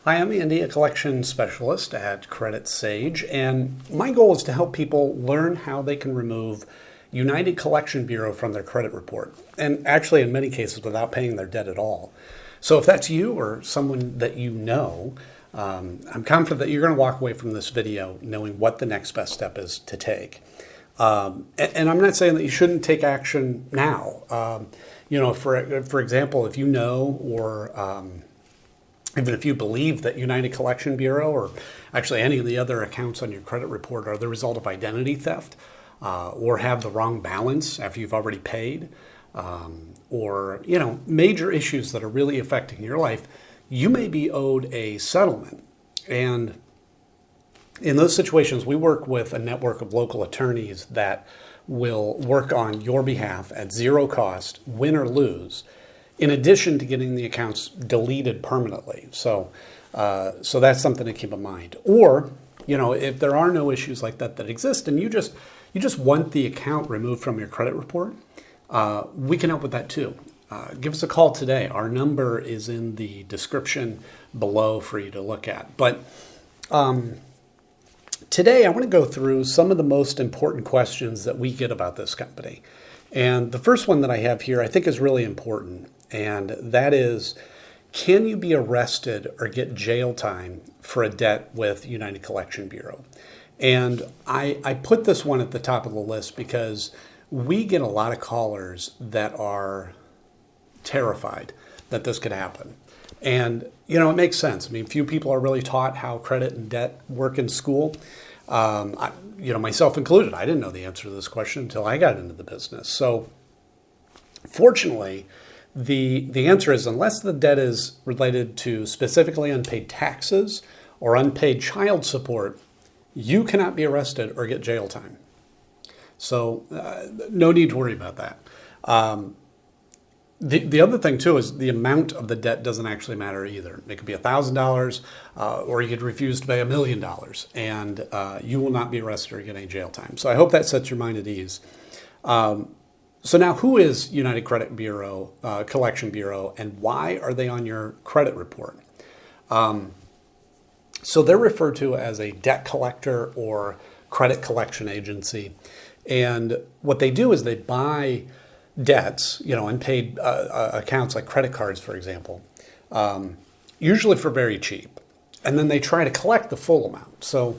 Hi, I'm Andy, a collection specialist at Credit Sage, and my goal is to help people learn how they can remove United Collection Bureau from their credit report, and actually in many cases without paying their debt at all. So if that's you or someone that you know, I'm confident that you're going to walk away from this video knowing what the next best step is to take. And I'm not saying that you shouldn't take action now. For example, if you know or even if you believe that United Collection Bureau or actually any of the other accounts on your credit report are the result of identity theft or have the wrong balance after you've already paid, or major issues that are really affecting your life, you may be owed a settlement. And in those situations, we work with a network of local attorneys that will work on your behalf at zero cost, win or lose, in addition to getting the accounts deleted permanently. So that's something to keep in mind. Or, if there are no issues like that exist and you just want the account removed from your credit report, we can help with that too. Give us a call today. Our number is in the description below for you to look at. But today I want to go through some of the most important questions that we get about this company. And the first one that I have here I think is really important. And that is, can you be arrested or get jail time for a debt with United Collection Bureau? And I put this one at the top of the list because we get a lot of callers that are terrified that this could happen. And, it makes sense. I mean, few people are really taught how credit and debt work in school. Myself included, I didn't know the answer to this question until I got into the business. So fortunately, the answer is, unless the debt is related to specifically unpaid taxes or unpaid child support, you cannot be arrested or get jail time. So no need to worry about that. The other thing too is the amount of the debt doesn't actually matter either. It could be $1,000 or you could refuse to pay $1 million and you will not be arrested or get any jail time. So I hope that sets your mind at ease. So now, who is United Credit Bureau, Collection Bureau, and why are they on your credit report? So they're referred to as a debt collector or credit collection agency. And what they do is they buy debts, unpaid accounts like credit cards, for example, usually for very cheap. And then they try to collect the full amount. So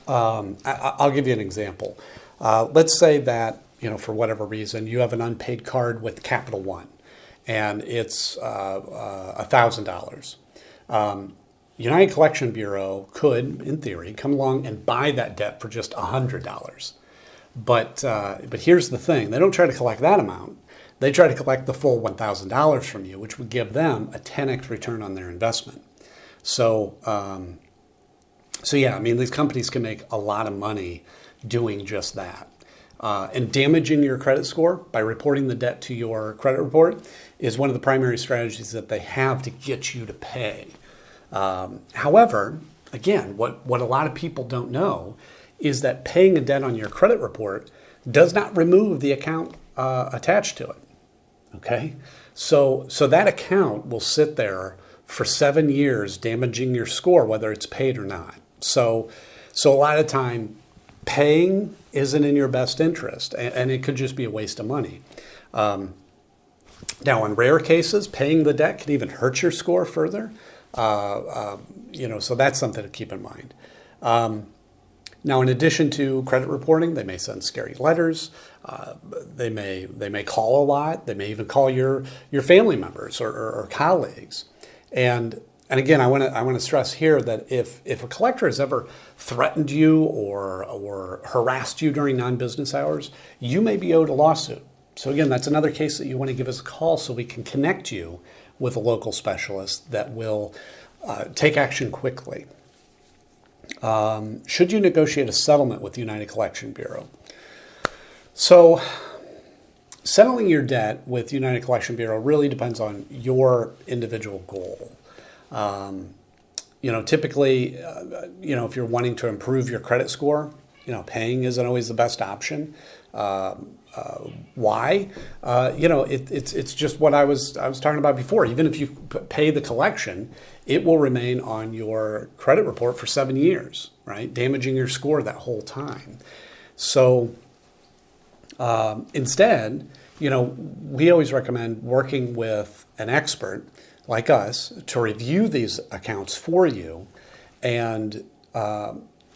I'll give you an example. Let's say that, for whatever reason, you have an unpaid card with Capital One, and it's $1,000. United Collection Bureau could, in theory, come along and buy that debt for just $100. But here's the thing: they don't try to collect that amount. They try to collect the full $1,000 from you, which would give them a 10x return on their investment. So these companies can make a lot of money doing just that. And damaging your credit score by reporting the debt to your credit report is one of the primary strategies that they have to get you to pay. However, again, what a lot of people don't know is that paying a debt on your credit report does not remove the account attached to it. Okay, so that account will sit there for 7 years, damaging your score, whether it's paid or not. So a lot of time, paying isn't in your best interest, and it could just be a waste of money. Now, in rare cases, paying the debt can even hurt your score further. So that's something to keep in mind. Now, in addition to credit reporting, they may send scary letters. They may call a lot. They may even call your family members or colleagues. And again, I want to stress here that if a collector has ever threatened you or harassed you during non-business hours, you may be owed a lawsuit. So again, that's another case that you want to give us a call so we can connect you with a local specialist that will take action quickly. Should you negotiate a settlement with the United Collection Bureau? So settling your debt with United Collection Bureau really depends on your individual goal. Typically, if you're wanting to improve your credit score, paying isn't always the best option. Why? It's just what I was talking about before. Even if you pay the collection, it will remain on your credit report for 7 years, right? Damaging your score that whole time. So instead, we always recommend working with an expert like us to review these accounts for you. And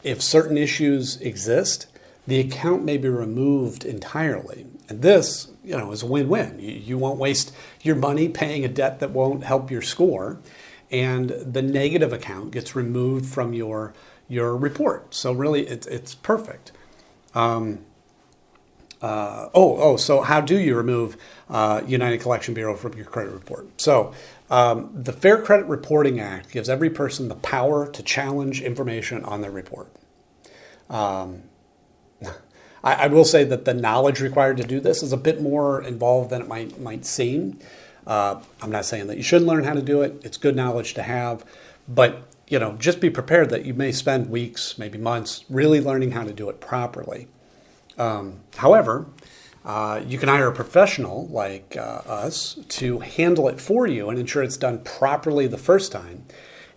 if certain issues exist, the account may be removed entirely. And this, is a win-win. You won't waste your money paying a debt that won't help your score. And the negative account gets removed from your report. So really, it's perfect. So how do you remove United Collection Bureau from your credit report? So the Fair Credit Reporting Act gives every person the power to challenge information on their report. I will say that the knowledge required to do this is a bit more involved than it might seem. I'm not saying that you shouldn't learn how to do it. It's good knowledge to have. But, just be prepared that you may spend weeks, maybe months, really learning how to do it properly. However, you can hire a professional like us to handle it for you and ensure it's done properly the first time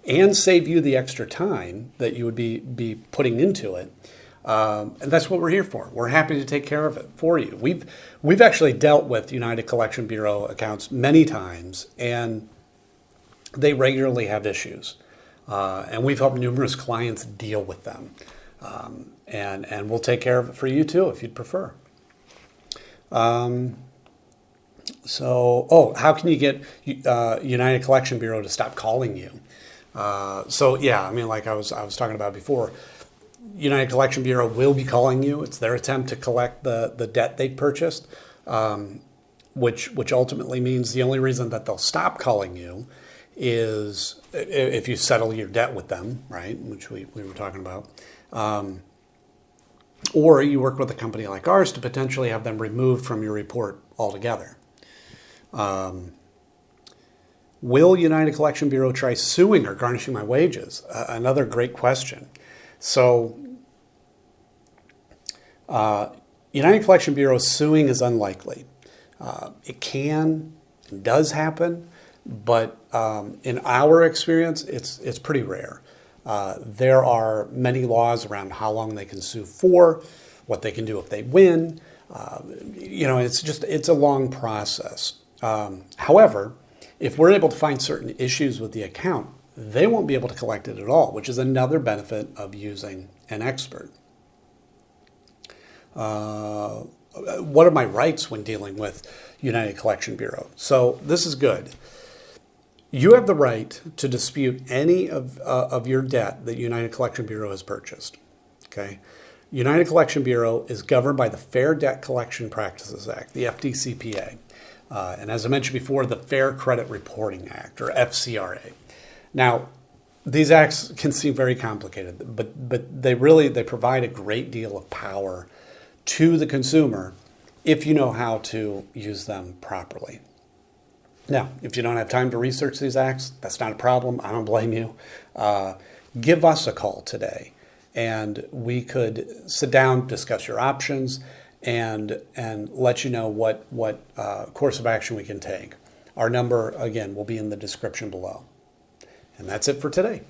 and save you the extra time that you would be putting into it. And that's what we're here for. We're happy to take care of it for you. We've actually dealt with United Collection Bureau accounts many times, and they regularly have issues. And we've helped numerous clients deal with them. And we'll take care of it for you too if you'd prefer. How can you get United Collection Bureau to stop calling you? Like I was talking about before, United Collection Bureau will be calling you. It's their attempt to collect the debt they purchased, which ultimately means the only reason that they'll stop calling you is if you settle your debt with them, right? Which we were talking about. Or you work with a company like ours to potentially have them removed from your report altogether. Will United Collection Bureau try suing or garnishing my wages? Another great question. So, United Collection Bureau suing is unlikely. It can and does happen, but in our experience, it's pretty rare. There are many laws around how long they can sue for, what they can do if they win. It's a long process. However, if we're able to find certain issues with the account, they won't be able to collect it at all, which is another benefit of using an expert. What are my rights when dealing with United Collection Bureau? So this is good. You have the right to dispute any of your debt that United Collection Bureau has purchased. Okay, United Collection Bureau is governed by the Fair Debt Collection Practices Act, the FDCPA, and as I mentioned before, the Fair Credit Reporting Act, or FCRA. Now, these acts can seem very complicated, but they provide a great deal of power to the consumer if you know how to use them properly. Now, if you don't have time to research these acts, that's not a problem. I don't blame you. Give us a call today, and we could sit down, discuss your options, and let you know what course of action we can take. Our number, again, will be in the description below. And that's it for today.